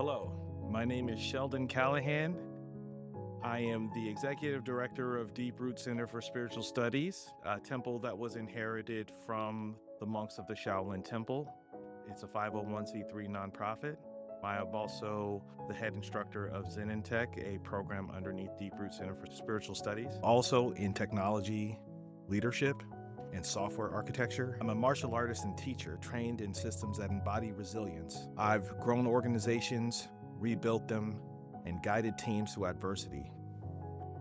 Hello, my name is Sheldon Callahan. I am the Executive Director of Deep Root Center for Spiritual Studies, a temple that was inherited from the monks of the Shaolin Temple. It's a 501c3 nonprofit. I am also the head instructor of Zen and Tech, a program underneath Deep Root Center for Spiritual Studies. Also in technology leadership and software architecture. I'm a martial artist and teacher trained in systems that embody resilience. I've grown organizations, rebuilt them, and guided teams through adversity.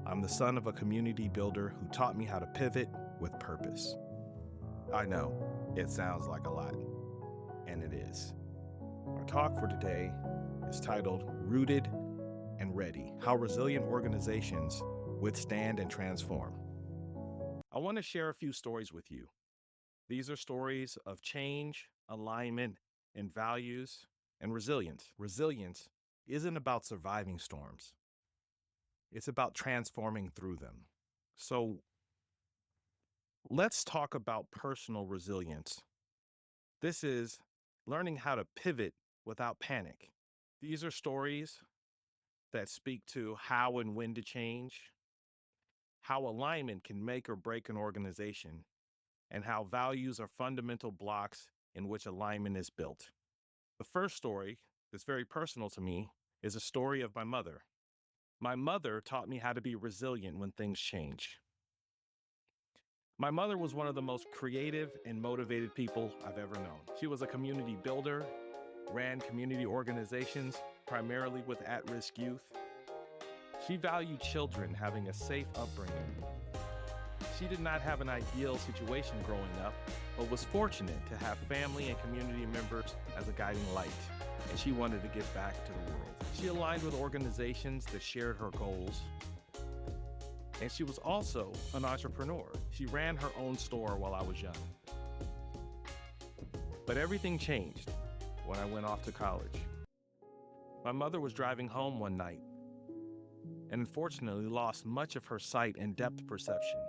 I'm the son of a community builder who taught me how to pivot with purpose. I know, it sounds like a lot, and it is. Our talk for today is titled Rooted and Ready: How Resilient Organizations Withstand and Transform. I want to share a few stories with you. These are stories of change, alignment, and values, and resilience. Resilience isn't about surviving storms. It's about transforming through them. So let's talk about personal resilience. This is learning how to pivot without panic. These are stories that speak to how and when to change, how alignment can make or break an organization, and how values are fundamental blocks in which alignment is built. The first story that's very personal to me is a story of my mother. My mother taught me how to be resilient when things change. My mother was one of the most creative and motivated people I've ever known. She was a community builder, ran community organizations, primarily with at-risk youth. She valued children having a safe upbringing. She did not have an ideal situation growing up, but was fortunate to have family and community members as a guiding light, and she wanted to give back to the world. She aligned with organizations that shared her goals, and she was also an entrepreneur. She ran her own store while I was young. But everything changed when I went off to college. My mother was driving home one night and unfortunately lost much of her sight and depth perception.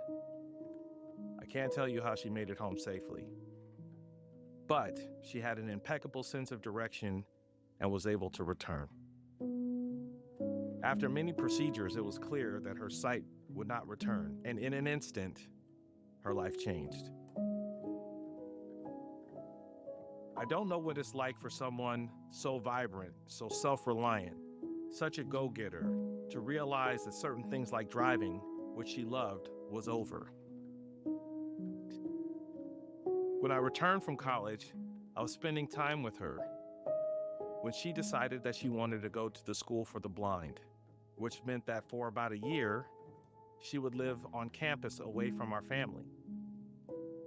I can't tell you how she made it home safely, but she had an impeccable sense of direction and was able to return. After many procedures, it was clear that her sight would not return, and in an instant, her life changed. I don't know what it's like for someone so vibrant, so self-reliant, such a go-getter, to realize that certain things like driving, which she loved, was over. When I returned from college, I was spending time with her when she decided that she wanted to go to the school for the blind, which meant that for about a year, she would live on campus away from our family.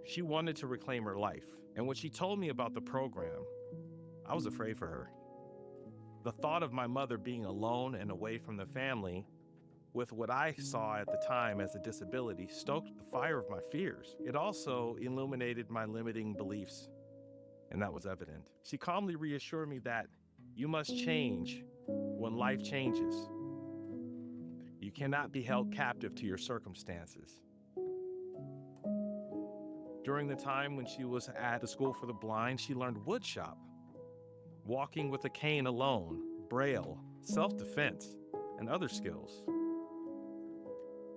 She wanted to reclaim her life, and when she told me about the program, I was afraid for her. The thought of my mother being alone and away from the family with what I saw at the time as a disability stoked the fire of my fears. It also illuminated my limiting beliefs, and that was evident. She calmly reassured me that you must change when life changes. You cannot be held captive to your circumstances. During the time when she was at the school for the blind, she learned woodshop, walking with a cane alone, braille, self-defense, and other skills.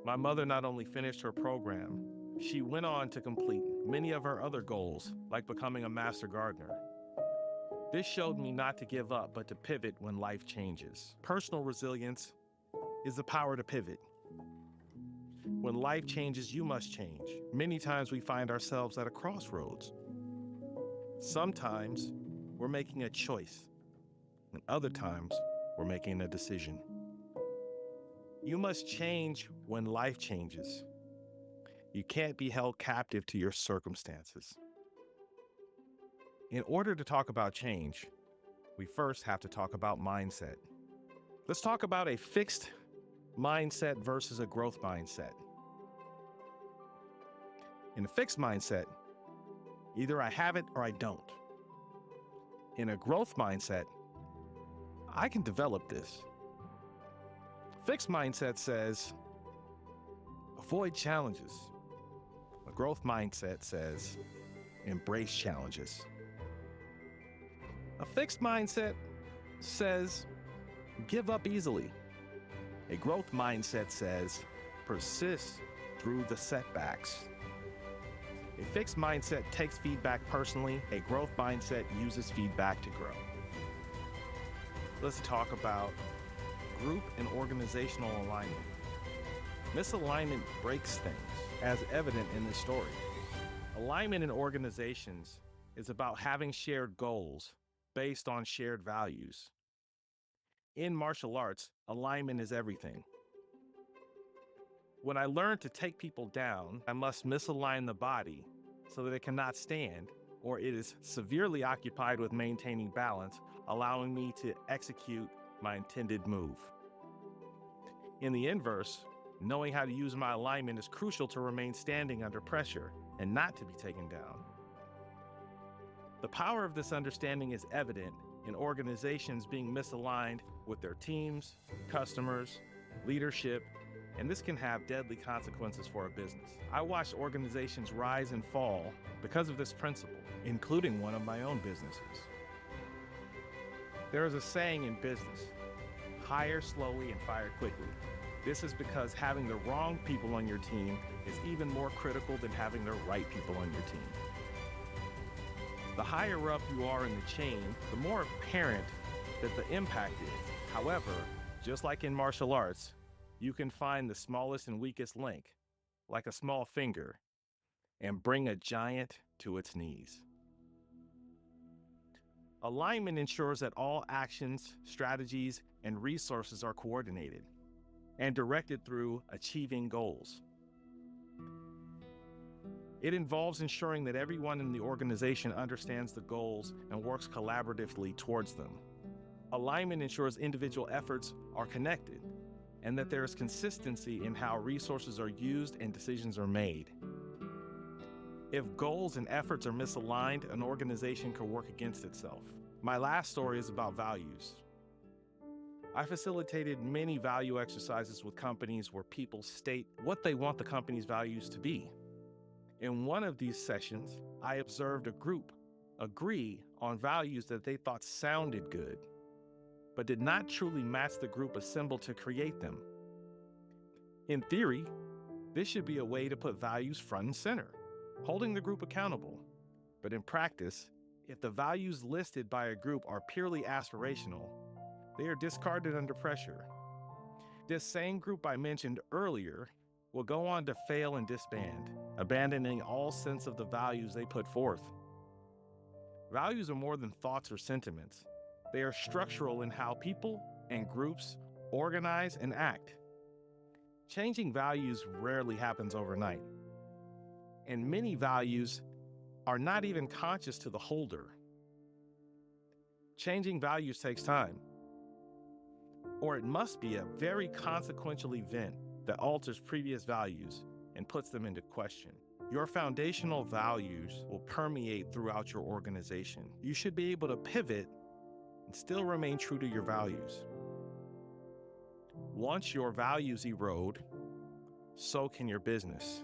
My mother not only finished her program, she went on to complete many of her other goals, like becoming a master gardener. This showed me not to give up, but to pivot when life changes. Personal resilience is the power to pivot. When life changes, you must change. Many times we find ourselves at a crossroads. Sometimes we're making a choice, and other times we're making a decision. You must change when life changes. You can't be held captive to your circumstances. In order to talk about change, we first have to talk about mindset. Let's talk about a fixed mindset versus a growth mindset. In a fixed mindset, either I have it or I don't. In a growth mindset, I can develop this. Fixed mindset says, avoid challenges. A growth mindset says, embrace challenges. A fixed mindset says, give up easily. A growth mindset says, persist through the setbacks. A fixed mindset takes feedback personally. A growth mindset uses feedback to grow. Let's talk about group and organizational alignment. Misalignment breaks things, as evident in this story. Alignment in organizations is about having shared goals based on shared values. In martial arts, alignment is everything. When I learn to take people down, I must misalign the body so that it cannot stand, or it is severely occupied with maintaining balance, allowing me to execute my intended move. In the inverse, knowing how to use my alignment is crucial to remain standing under pressure and not to be taken down. The power of this understanding is evident in organizations being misaligned with their teams, customers, leadership, and this can have deadly consequences for a business. I watched organizations rise and fall because of this principle, including one of my own businesses. There is a saying in business, hire slowly and fire quickly. This is because having the wrong people on your team is even more critical than having the right people on your team. The higher up you are in the chain, the more apparent that the impact is. However, just like in martial arts, you can find the smallest and weakest link, like a small finger, and bring a giant to its knees. Alignment ensures that all actions, strategies, and resources are coordinated and directed through achieving goals. It involves ensuring that everyone in the organization understands the goals and works collaboratively towards them. Alignment ensures individual efforts are connected and that there is consistency in how resources are used and decisions are made. If goals and efforts are misaligned, an organization can work against itself. My last story is about values. I facilitated many value exercises with companies where people state what they want the company's values to be. In one of these sessions, I observed a group agree on values that they thought sounded good, but did not truly match the group assembled to create them. In theory, this should be a way to put values front and center, holding the group accountable. But in practice, if the values listed by a group are purely aspirational, they are discarded under pressure. This same group I mentioned earlier will go on to fail and disband, abandoning all sense of the values they put forth. Values are more than thoughts or sentiments. They are structural in how people and groups organize and act. Changing values rarely happens overnight, and many values are not even conscious to the holder. Changing values takes time, or it must be a very consequential event that alters previous values and puts them into question. Your foundational values will permeate throughout your organization. You should be able to pivot and still remain true to your values. Once your values erode, so can your business,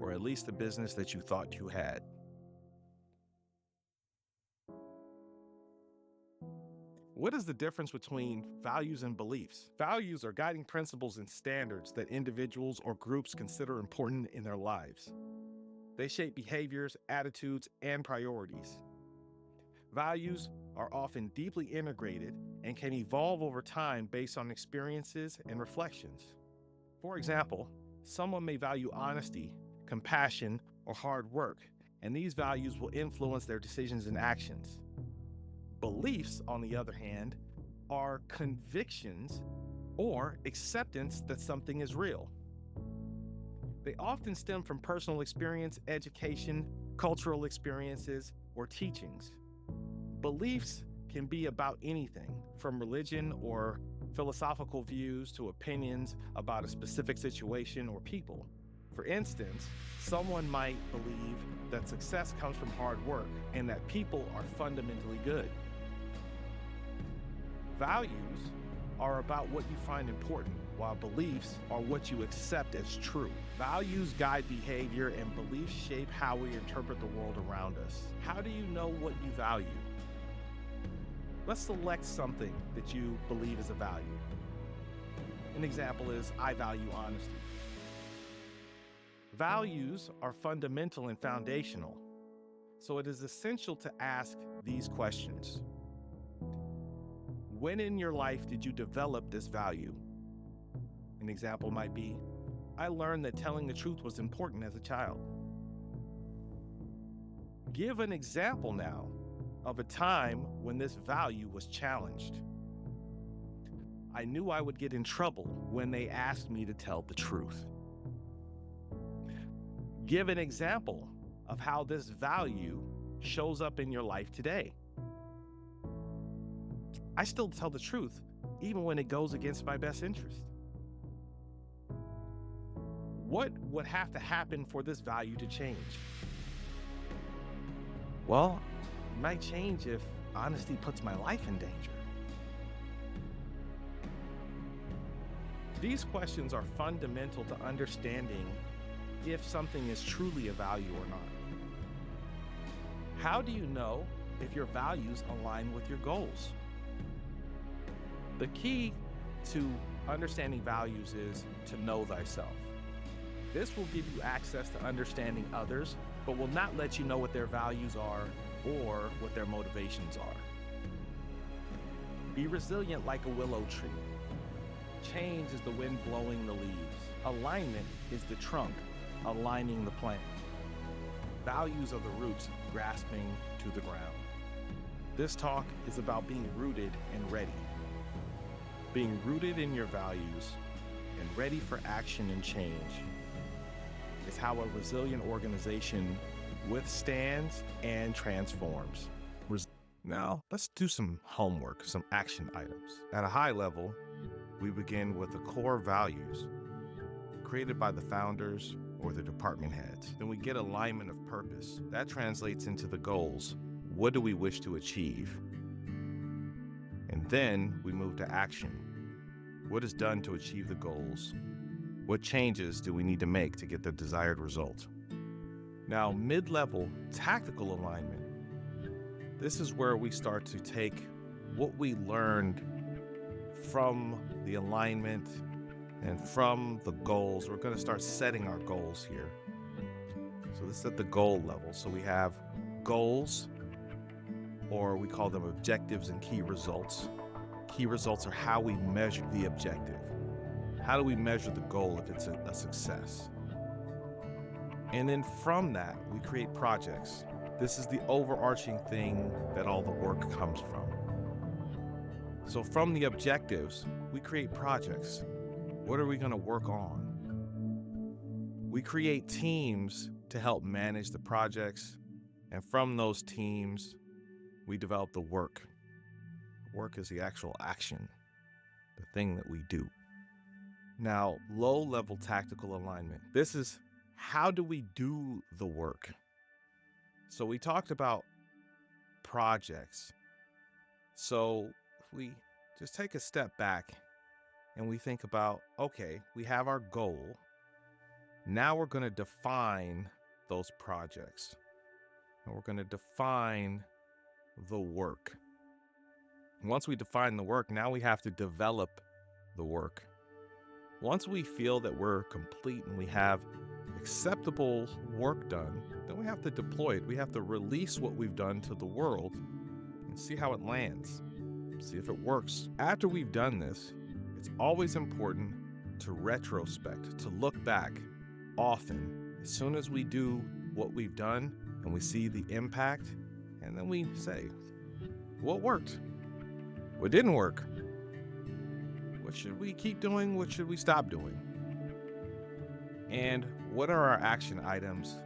or at least the business that you thought you had. What is the difference between values and beliefs? Values are guiding principles and standards that individuals or groups consider important in their lives. They shape behaviors, attitudes, and priorities. Values are often deeply integrated and can evolve over time based on experiences and reflections. For example, someone may value honesty, compassion, or hard work, and these values will influence their decisions and actions. Beliefs, on the other hand, are convictions or acceptance that something is real. They often stem from personal experience, education, cultural experiences, or teachings. Beliefs can be about anything, from religion or philosophical views to opinions about a specific situation or people. For instance, someone might believe that success comes from hard work and that people are fundamentally good. Values are about what you find important, while beliefs are what you accept as true. Values guide behavior and beliefs shape how we interpret the world around us. How do you know what you value? Let's select something that you believe is a value. An example is, I value honesty. Values are fundamental and foundational, so it is essential to ask these questions. When in your life did you develop this value? An example might be, I learned that telling the truth was important as a child. Give an example now of a time when this value was challenged. I knew I would get in trouble when they asked me to tell the truth. Give an example of how this value shows up in your life today. I still tell the truth, even when it goes against my best interest. What would have to happen for this value to change? Well, it might change if honesty puts my life in danger. These questions are fundamental to understanding if something is truly a value or not. How do you know if your values align with your goals? The key to understanding values is to know thyself. This will give you access to understanding others, but will not let you know what their values are or what their motivations are. Be resilient like a willow tree. Change is the wind blowing the leaves. Alignment is the trunk aligning the plant. Values are the roots grasping to the ground. This talk is about being rooted and ready. Being rooted in your values and ready for action and change is how a resilient organization withstands and transforms. Now, let's do some homework, some action items. At a high level, we begin with the core values created by the founders or the department heads. Then we get alignment of purpose. That translates into the goals. What do we wish to achieve? And then we move to action. What is done to achieve the goals? What changes do we need to make to get the desired result? Now, mid-level tactical alignment. This is where we start to take what we learned from the alignment and from the goals. We're going to start setting our goals here. So this is at the goal level. So we have goals, or we call them objectives and key results. Key results are how we measure the objective. How do we measure the goal if it's a success? And then from that, we create projects. This is the overarching thing that all the work comes from. So from the objectives, we create projects. What are we going to work on? We create teams to help manage the projects. And from those teams, we develop the work. Work is the actual action, the thing that we do. Now, low-level tactical alignment. This is how do we do the work? So we talked about projects. So if we just take a step back and we think about, okay, we have our goal. Now we're going to define those projects. And we're going to define the work. Once we define the work, now we have to develop the work. Once we feel that we're complete and we have acceptable work done, then we have to deploy it. We have to release what we've done to the world and see how it lands, see if it works. After we've done this, it's always important to retrospect, to look back often. As soon as we do what we've done and we see the impact, and then we say, what worked? What didn't work? What should we keep doing? What should we stop doing? And what are our action items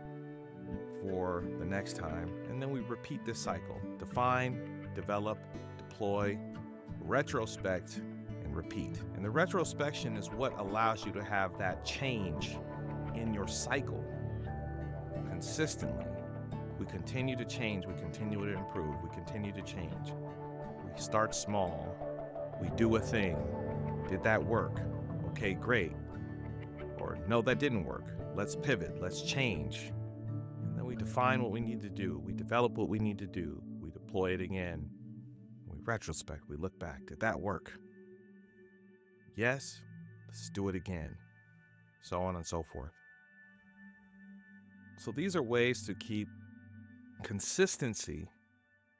for the next time? And then we repeat this cycle. Define, develop, deploy, retrospect, and repeat. And the retrospection is what allows you to have that change in your cycle consistently. We continue to change, we continue to improve, we continue to change. We start small, we do a thing. Did that work? Okay, great. Or no, that didn't work. Let's pivot, let's change. And then we define what we need to do. We develop what we need to do. We deploy it again. We retrospect. We look back. Did that work? Yes, let's do it again. So on and so forth. So these are ways to keep consistency,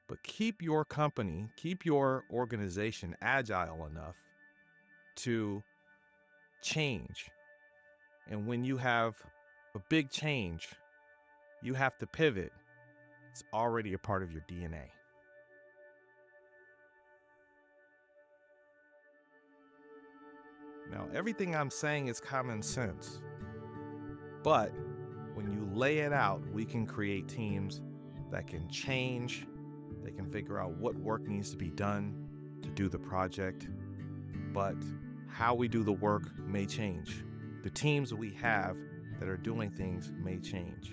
but keep your company, keep your organization agile enough to change. And when you have a big change, you have to pivot. It's already a part of your DNA. Now, everything I'm saying is common sense, but when you lay it out, we can create teams that can change. They can figure out what work needs to be done to do the project, but how we do the work may change. The teams we have that are doing things may change.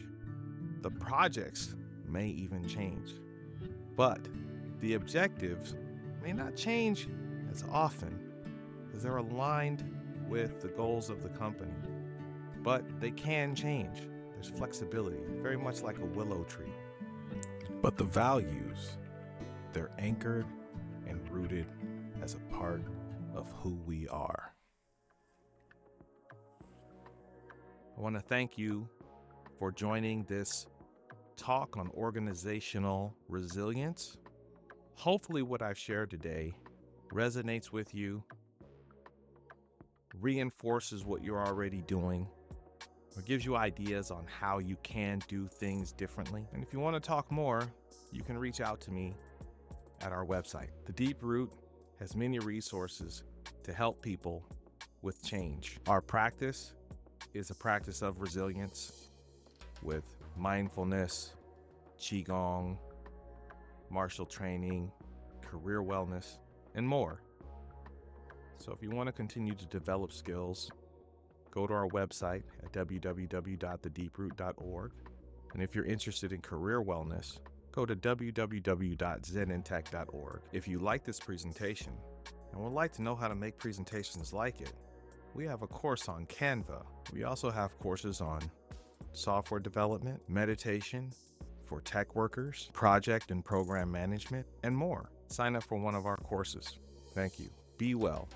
The projects may even change, but the objectives may not change as often because they're aligned with the goals of the company, but they can change. There's flexibility, very much like a willow tree. But the values, they're anchored and rooted as a part of who we are. I want to thank you for joining this talk on organizational resilience. Hopefully what I've shared today resonates with you, reinforces what you're already doing, or gives you ideas on how you can do things differently. And if you want to talk more, you can reach out to me at our website. The Deep Root has many resources to help people with change. Our practice is a practice of resilience with mindfulness, qigong, martial training, career wellness, and more. So if you want to continue to develop skills, go to our website at www.thedeeproot.org. And if you're interested in career wellness, go to www.zenintech.org. If you like this presentation and would like to know how to make presentations like it, we have a course on Canva. We also have courses on software development, meditation for tech workers, project and program management, and more. Sign up for one of our courses. Thank you. Be well.